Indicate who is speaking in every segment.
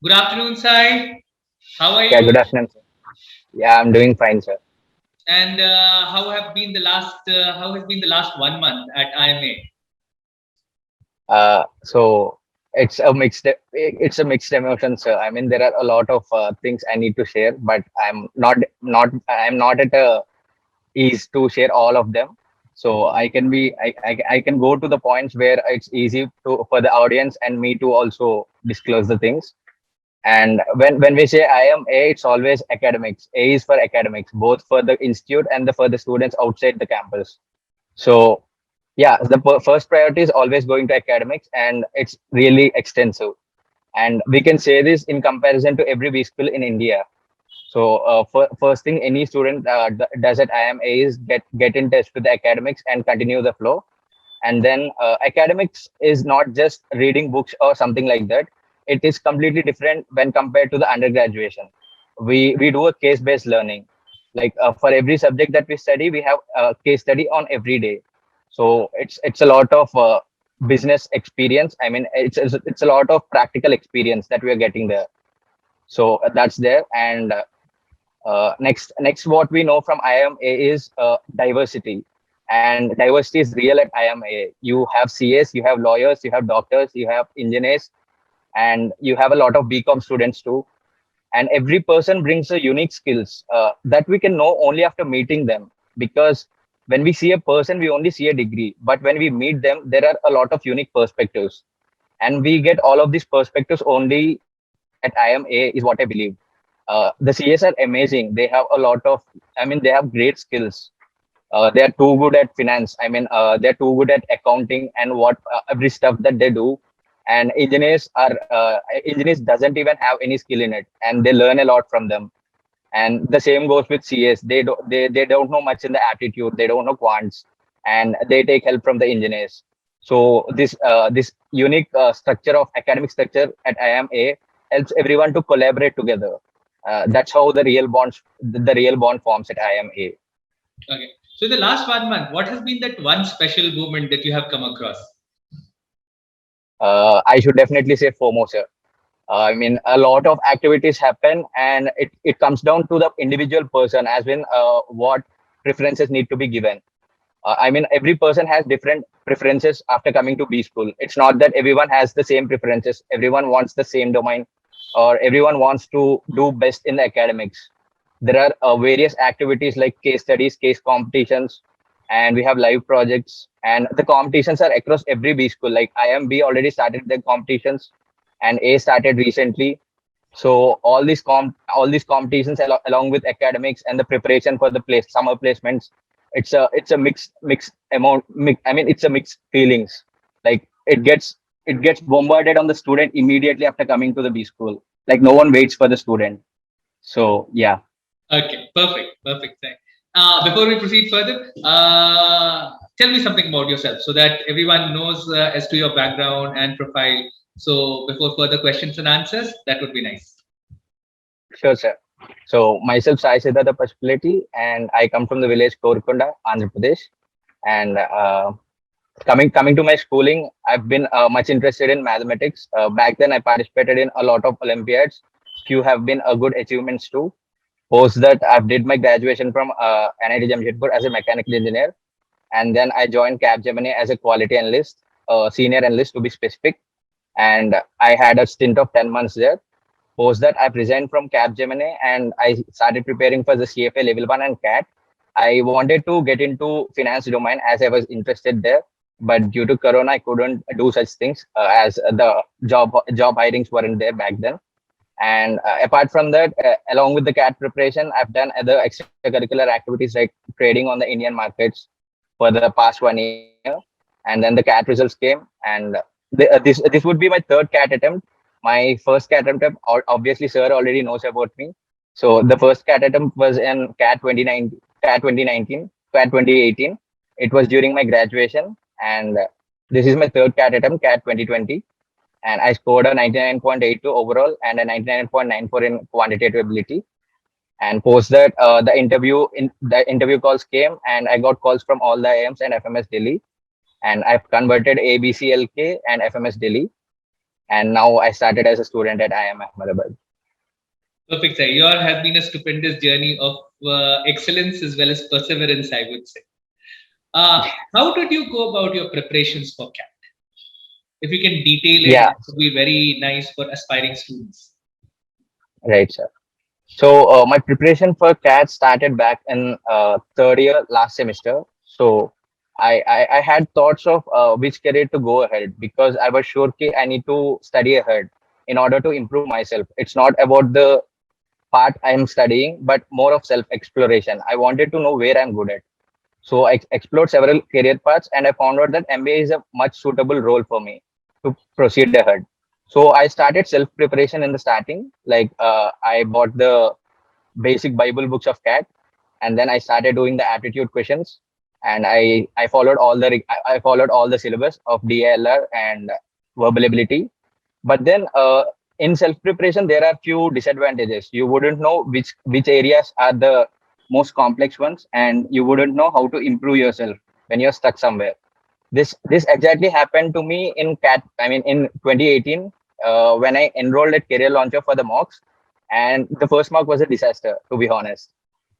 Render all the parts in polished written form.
Speaker 1: Good afternoon, Sai. How are
Speaker 2: Yeah,
Speaker 1: you?
Speaker 2: good afternoon, sir. Yeah, I'm doing fine, sir.
Speaker 1: And how has been the last 1 month at IIM-A?
Speaker 2: So it's a mixed emotion, sir. I mean, there are a lot of things I need to share, but I'm not at a ease to share all of them. So I can go to the points where it's easy to for the audience and me to also disclose the things. And when we say IIM-A, it's always academics. A is for academics, both for the institute and for the students outside the campus. So yeah, the first priority is always going to academics, and it's really extensive. And we can say this in comparison to every B school in India. So first thing any student does at IIM-A is get in touch with the academics and continue the flow. And then academics is not just reading books or something like that. It is completely different when compared to the undergraduation. We do a case based learning. Like for every subject that we study, we have a case study on every day. So it's a lot of business experience. I mean, it's a lot of practical experience that we are getting there. So that's there. And next, what we know from IIM-A is diversity, and diversity is real at IIM-A. You have CS, you have lawyers, you have doctors, you have engineers, and you have a lot of BCom students too. And every person brings a unique skills that we can know only after meeting them. Because when we see a person, we only see a degree, but when we meet them, there are a lot of unique perspectives, and we get all of these perspectives only at IIM-A is what I believe. The CS are amazing. They have a lot of, I mean, they have great skills. They are too good at finance. I mean, they're too good at accounting and what every stuff that they do. And engineers doesn't even have any skill in it, and they learn a lot from them. And the same goes with CS. They don't know much in the aptitude. They don't know quants, and they take help from the engineers. So this unique structure of academic structure at IIM-A helps everyone to collaborate together. That's how the real bond forms at IIM-A.
Speaker 1: Okay. So the last 1 month, what has been that one special moment that you have come across?
Speaker 2: I should definitely say FOMO, sir. I mean, a lot of activities happen, and it comes down to the individual person, as in what preferences need to be given. I mean, every person has different preferences after coming to B school. It's not that everyone has the same preferences. Everyone wants the same domain, or everyone wants to do best in the academics. There are various activities like case studies, case competitions, and we have live projects. And the competitions are across every B school. Like IMB already started their competitions, and A started recently. So all these competitions along with academics and the preparation for the summer placements, it's a mixed amount. I mean, it's a mixed feelings. Like it gets bombarded on the student immediately after coming to the B school. Like no one waits for the student. So yeah.
Speaker 1: Okay, perfect, perfect. Thanks. Before we proceed further, tell me something about yourself so that everyone knows as to your background and profile. So before further questions and answers, that would be nice.
Speaker 2: Sure, sir. So myself, Sai Siddhardha Pashpaleti, and I come from the village Korkunda, Andhra Pradesh. And coming to my schooling, I've been much interested in mathematics. Back then, I participated in a lot of Olympiads. Few have been a good achievements too. Post that, I did my graduation from NIT Jamshedpur as a mechanical engineer, and then I joined Capgemini as a quality analyst, senior analyst to be specific. And I had a stint of 10 months there. Post that, I resigned from Capgemini and I started preparing for the CFA level 1 and CAT. I wanted to get into finance domain as I was interested there, but due to Corona, I couldn't do such things as the job hirings weren't there back then. And apart from that, along with the CAT preparation, I've done other extracurricular activities like trading on the Indian markets for the past 1 year. And then the CAT results came, and this would be my third CAT attempt. My first CAT attempt, obviously, sir already knows about me. So the first CAT attempt was in CAT 2019, CAT 2019, CAT 2018. It was during my graduation, and this is my third CAT attempt, CAT 2020, and I scored a 99.82 overall and a 99.94 in quantitative ability. And post that, the interview calls came, and I got calls from all the IIMs and FMS Delhi, and I've converted ABCLK and FMS Delhi. and now I started as a student at IIM-A.
Speaker 1: Perfect, Sai. Yours has been a stupendous journey of excellence as well as perseverance, I would say. How did you go about your preparations for CAT? If you can detail it,
Speaker 2: Yeah,
Speaker 1: it would be very nice for aspiring students.
Speaker 2: right, sir. So my preparation for CAT started back in third year last semester. So I had thoughts of which career to go ahead, because I was sure I need to study ahead in order to improve myself. It's not about the part I'm studying, but more of self exploration. I wanted to know where I'm good at. So I explored several career paths, and I found out that MBA is a much suitable role for me to proceed ahead. So I started self preparation in the starting. Like I bought the basic Bible books of CAT, and then I started doing the aptitude questions, and I followed all the I followed all the syllabus of DILR and verbal ability. But then in self preparation there are few disadvantages. You wouldn't know which areas are the most complex ones, and you wouldn't know how to improve yourself when you're stuck somewhere. This exactly happened to me in CAT. I mean, in 2018, when I enrolled at Career Launcher for the mocks, and the first mock was a disaster. To be honest,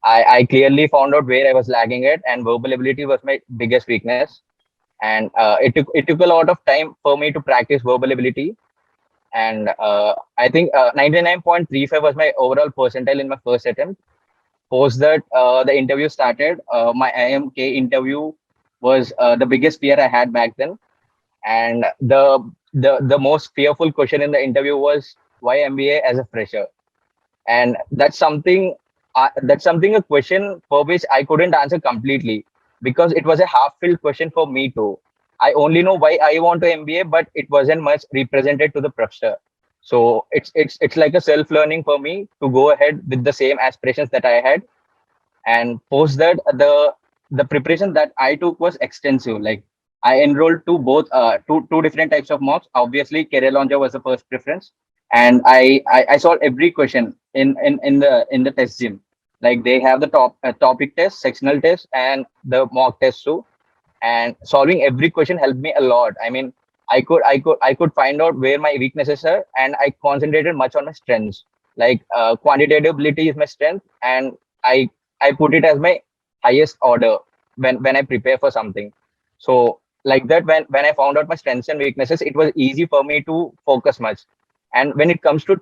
Speaker 2: I clearly found out where I was lagging at, and verbal ability was my biggest weakness. And it took a lot of time for me to practice verbal ability. And I think 99.35 was my overall percentile in my first attempt. Post that, the interview started. My IMK interview was the biggest fear I had back then, and the most fearful question in the interview was, why MBA as a fresher? And that's something, a question for which I couldn't answer completely, because it was a half-filled question for me too. I only know why I want to MBA, but it wasn't much represented to the professor. So it's like a self-learning for me to go ahead with the same aspirations that I had. And post that, the preparation that I took was extensive. Like I enrolled to both two different types of mocks. Obviously, Career Launcher was the first preference, and I solved every question in the test gym. Like they have the topic test, sectional test, and the mock test too. And solving every question helped me a lot. I mean, I could find out where my weaknesses are, and I concentrated much on my strengths. Like quantitative ability is my strength, and I I put it as my highest order when I prepare for something. So like that, when I found out my strengths and weaknesses, it was easy for me to focus much. And when it comes to uh,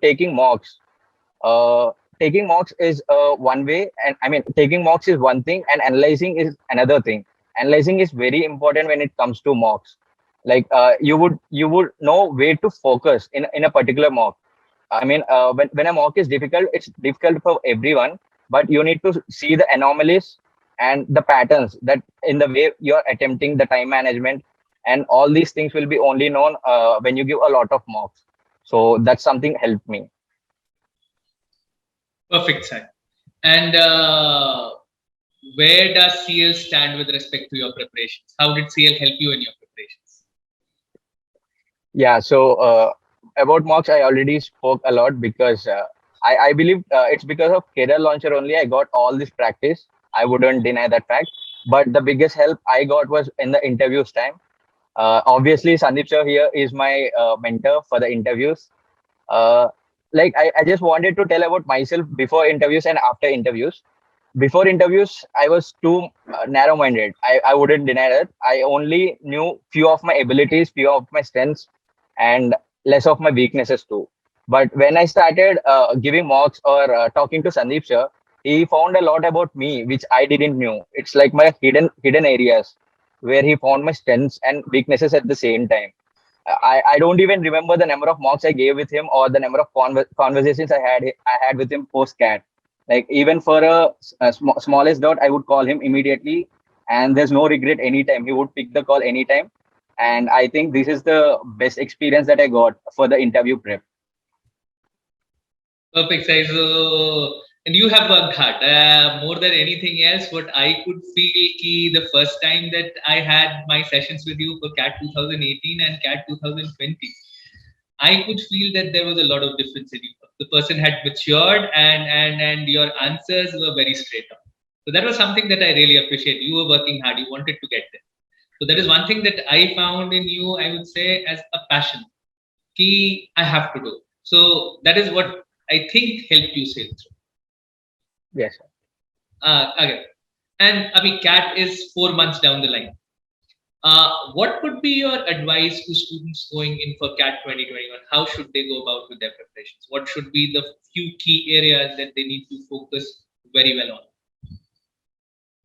Speaker 2: taking mocks is one way, and I mean, taking mocks is one thing, and analyzing is another thing. Analyzing is very important when it comes to mocks. Like you would know where to focus in a particular mock. I mean, when a mock is difficult, it's difficult for everyone, but you need to see the anomalies and the patterns that in the way you're attempting the time management, and all these things will be only known when you give a lot of mocks. So that's something helped me.
Speaker 1: Perfect, Sai. And where does CL stand with respect to your preparations? How did CL help you in your preparations?
Speaker 2: Yeah, so about mocks, I already spoke a lot, because I believe it's because of career launcher only I got all this practice. I wouldn't deny that fact. But the biggest help I got was in the interviews time. Obviously, Sandeep sir here is my mentor for the interviews. Uh, like I just wanted to tell about myself before interviews and after interviews. Before interviews, I was too narrow-minded. I wouldn't deny that. I only knew few of my abilities, few of my strengths, and less of my weaknesses too. But when I started giving mocks or talking to Sandeep sir, he found a lot about me which I didn't know. It's like my hidden areas where he found my strengths and weaknesses at the same time. I don't even remember the number of mocks I gave with him, or the number of conversations I had with him post cat. Like even for a smallest doubt, I would call him immediately, and there's no regret anytime. He would pick the call anytime, and I think this is the best experience that I got for the interview prep.
Speaker 1: Perfect, Sai. So, and you have worked hard. More than anything else, what I could feel key the first time that I had my sessions with you for CAT 2018 and CAT 2020, I could feel that there was a lot of difference in you. The person had matured, and your answers were very straight on. So that was something that I really appreciate. You were working hard. You wanted to get there. So that is one thing that I found in you, I would say, as a passion. Ki I have to do. So that is what I think helped you sail through.
Speaker 2: Yes.
Speaker 1: Again, and I mean, CAT is 4 months down the line. What would be your advice to students going in for CAT 2021? How should they go about with their preparations? What should be the few key areas that they need to focus very well on?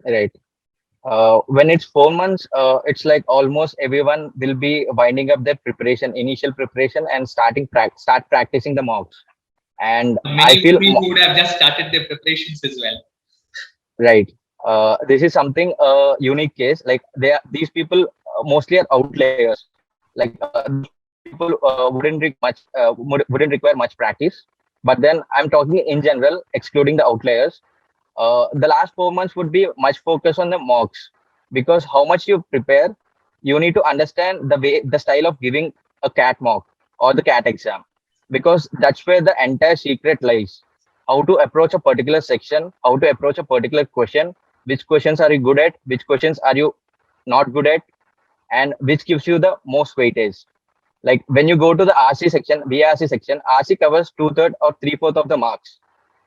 Speaker 2: Right. When it's 4 months, it's like almost everyone will be winding up their preparation, initial preparation, and start practicing the mocks. And I
Speaker 1: Many
Speaker 2: feel
Speaker 1: would be who would have just started their preparations as well.
Speaker 2: right. This is something unique case. Like these people mostly are outliers. Like these people wouldn't require much practice. But then I'm talking in general, excluding the outliers. The last 4 months would be much focus on the mocks, because how much you prepare, you need to understand the style of giving a cat mock or the cat exam, because that's where the entire secret lies. How to approach a particular section, how to approach a particular question, which questions are you good at, which questions are you not good at, and which gives you the most weightage. Like when you go to the RC section, VRC section, RC covers two-thirds or three-fourths of the marks.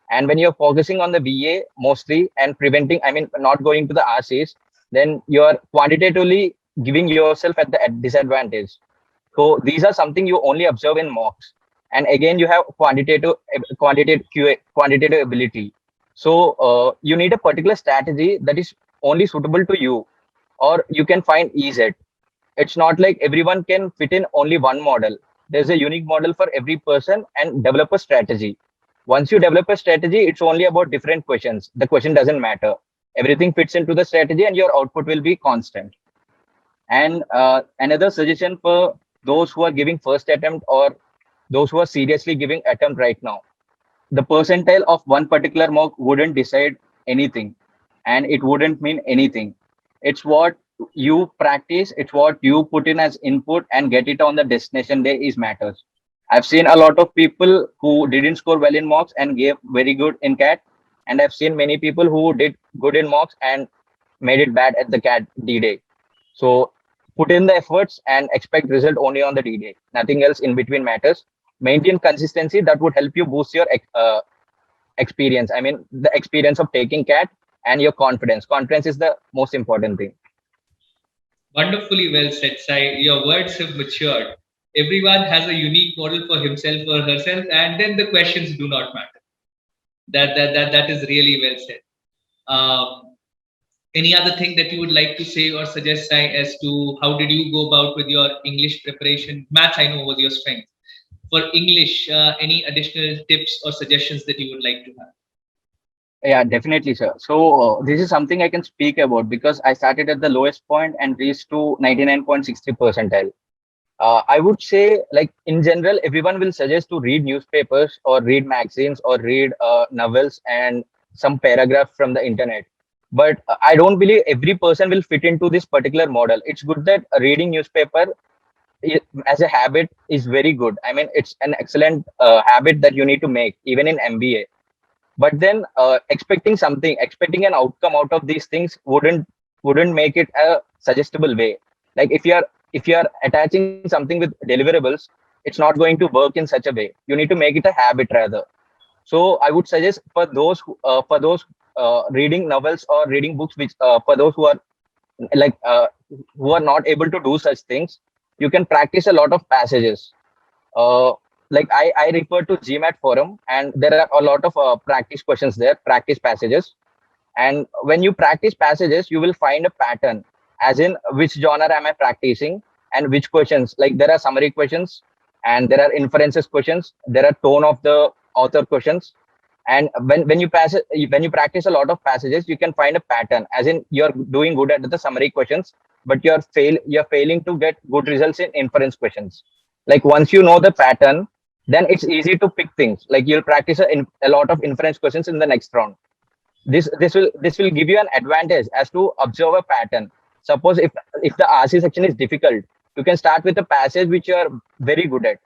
Speaker 2: And when you're focusing on the VA mostly and preventing, I mean, not going to the RCs, then you're quantitatively giving yourself at the disadvantage. So these are something you only observe in mocks. And again, you have quantitative ability. So you need a particular strategy that is only suitable to you, or you can find ease it. It's not like everyone can fit in only one model. There's a unique model for every person, and develop a strategy. Once you develop a strategy, it's only about different questions. The question doesn't matter. Everything fits into the strategy and your output will be constant. And another suggestion for those who are giving first attempt, or those who are seriously giving attempt right now, the percentile of one particular mock wouldn't decide anything, and it wouldn't mean anything. It's what you practice, it's what you put in as input and get it on the destination day is matters. I've seen a lot of people who didn't score well in mocks and gave very good in cat, and I've seen many people who did good in mocks and made it bad at the cat D day. So put in the efforts and expect result only on the D day. Nothing else in between matters. Maintain consistency, that would help you boost your experience. I mean, the experience of taking cat, and your confidence. Confidence is the most important thing.
Speaker 1: Wonderfully well said, Sai. Your words have matured. Everyone has a unique model for himself or herself, and then the questions do not matter. That is really well said. Um, any other thing that you would like to say or suggest, Sai, as to how did you go about with your English preparation? Maths, I know, was your strength. For English, any additional tips or suggestions that you would like to have?
Speaker 2: Yeah, definitely, sir. So this is something I can speak about, because I started at the lowest point and reached to 99.60 percentile. I would say, like in general, everyone will suggest to read newspapers or read magazines or read novels and some paragraph from the internet. But I don't believe every person will fit into this particular model. It's good that reading newspaper as a habit is very good. I mean, it's an excellent habit that you need to make even in MBA. But then expecting an outcome out of these things wouldn't make it a suggestible way. Like if you are attaching something with deliverables, it's not going to work in such a way. You need to make it a habit rather. So I would suggest for those reading novels or reading books, which for those like uh, who are not able to do such things, you can practice a lot of passages. uh, like I refer to GMAT forum, and there are a lot of practice questions there, practice passages. And when you practice passages, you will find a pattern, as in which genre am I practicing, and which questions. Like there are summary questions, and there are inferences questions, there are tone of the author questions. And when you practice a lot of passages, you can find a pattern, as in you're doing good at the summary questions, but you're failing to get good results in inference questions. Like once you know the pattern, then it's easy to pick things. Like you'll practice a lot of inference questions in the next round. This will give you an advantage as to observe a pattern. Suppose if the RC section is difficult, you can start with a passage which you are very good at.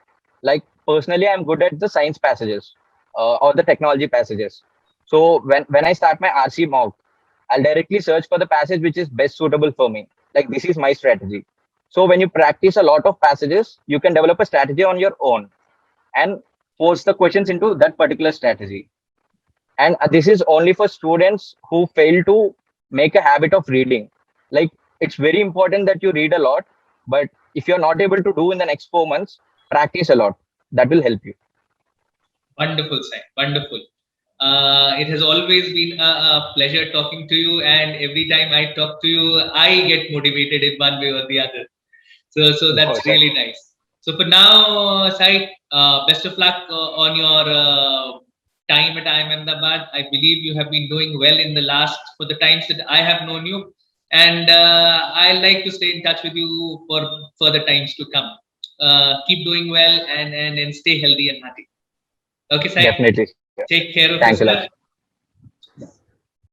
Speaker 2: Like personally, I'm good at the science passages or the technology passages. So when I start my RC mock, I'll directly search for the passage which is best suitable for me. Like this is my strategy. So when you practice a lot of passages, you can develop a strategy on your own and force the questions into that particular strategy. And this is only for students who fail to make a habit of reading. Like, it's very important that you read a lot, but if you're not able to do in the next 4 months, practice a lot. That will help you.
Speaker 1: Wonderful, Sai. Wonderful. It has always been a pleasure talking to you, and every time I talk to you, I get motivated in one way or the other. So
Speaker 2: No,
Speaker 1: that's
Speaker 2: sir.
Speaker 1: really nice. So for now, Sai, best of luck on your time at IIM Ahmedabad. I believe you have been doing well in the last for the times that I have known you, and I like to stay in touch with you for further times to come. Keep doing well and stay healthy and happy. Okay, Sai.
Speaker 2: Definitely, sir.
Speaker 1: Take care of
Speaker 2: Thanks a lot.
Speaker 1: yourself.